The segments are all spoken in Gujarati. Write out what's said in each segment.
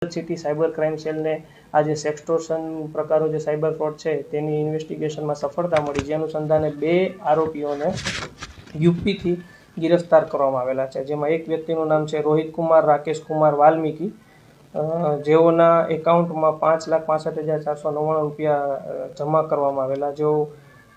સિટી સાયબર ક્રાઇમ સેલને આ જે સેક્સટોર્શન પ્રકારો જે સાયબર ફ્રોડ છે તેની ઇન્વેસ્ટિગેશનમાં સફળતા મળી, જે અનુસંધાને 2 આરોપીઓને યુપીથી ગિરફ્તાર કરવામાં આવેલા છે, જેમાં એક વ્યક્તિનું નામ છે રોહિત કુમાર રાકેશ કુમાર વાલ્મીકી, જેઓના એકાઉન્ટમાં 5,65,499 રૂપિયા જમા કરવામાં આવેલા, જેઓ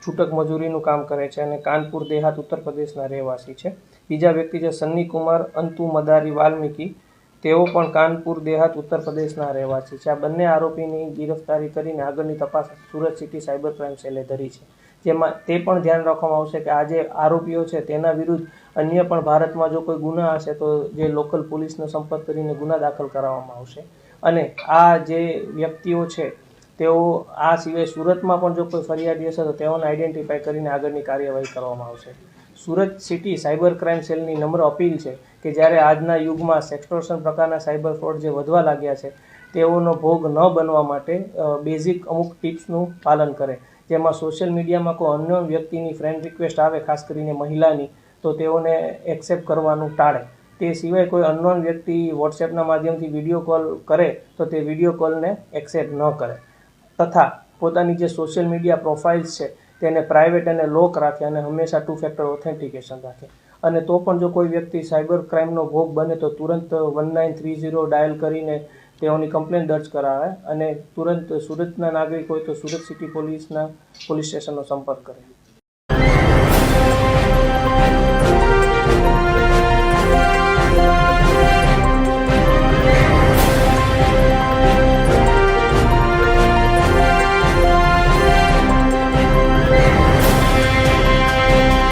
છૂટક મજૂરીનું કામ કરે છે અને કાનપુર દેહાત ઉત્તર પ્રદેશના રહેવાસી છે. બીજા વ્યક્તિ છે સન્ની કુમાર અંતુ મદારી વાલ્મીકી, તેઓ પણ કાનપુર દેહાત ઉત્તર પ્રદેશના રહેવાસી છે. આ બંને આરોપીની ગિરફ્તારી કરીને આગળની તપાસ સુરત સિટી સાયબર ક્રાઇમ સેલે ધરી છે, જેમાં તે પણ ધ્યાન રાખવામાં આવશે કે આ જે આરોપીઓ છે તેના વિરુદ્ધ અન્ય પણ ભારતમાં જો કોઈ ગુના હશે તો જે લોકલ પોલીસનો સંપર્ક કરીને ગુના દાખલ કરાવવામાં આવશે. અને આ જે વ્યક્તિઓ છે તેઓ આ સિવાય સુરતમાં પણ જો કોઈ ફરિયાદી હશે તો તેઓને આઈડેન્ટિફાઈ કરીને આગળની કાર્યવાહી કરવામાં આવશે. સુરત સિટી સાયબર ક્રાઇમ સેલની નમ્ર અપીલ છે કે જ્યારે આજના યુગમાં સેક્સટોર્શન પ્રકારના સાયબર ફ્રોડ જે વધવા લાગ્યા છે તેઓનો ભોગ ન બનવા માટે બેઝિક અમુક ટિપ્સનું પાલન કરે, જેમાં સોશિયલ મીડિયામાં કોઈ અન્ય વ્યક્તિની ફ્રેન્ડ રિક્વેસ્ટ આવે, ખાસ કરીને મહિલાની, તો તેઓને એક્સેપ્ટ કરવાનું ટાળે. તે સિવાય કોઈ અનનોન વ્યક્તિ વોટ્સએપના માધ્યમથી વિડીયો કોલ કરે તો તે વિડીયો કોલને એક્સેપ્ટ ન કરે, તથા પોતાની જે સોશિયલ મીડિયા પ્રોફાઇલ્સ છે તેને પ્રાઇવેટ અને લોક રાખે અને હંમેશા 2 ફેક્ટર ઓથેન્ટિકેશન રાખે. અને તો પણ જો કોઈ વ્યક્તિ સાયબર ક્રાઇમનો ભોગ બને તો તુરંત 1930 ડાયલ કરીને તેઓની કમ્પ્લેન દર્જ કરાવે અને તુરંત સુરતના નાગરિક હોય તો સુરત સિટી પોલીસના પોલીસ સ્ટેશનનો સંપર્ક કરે.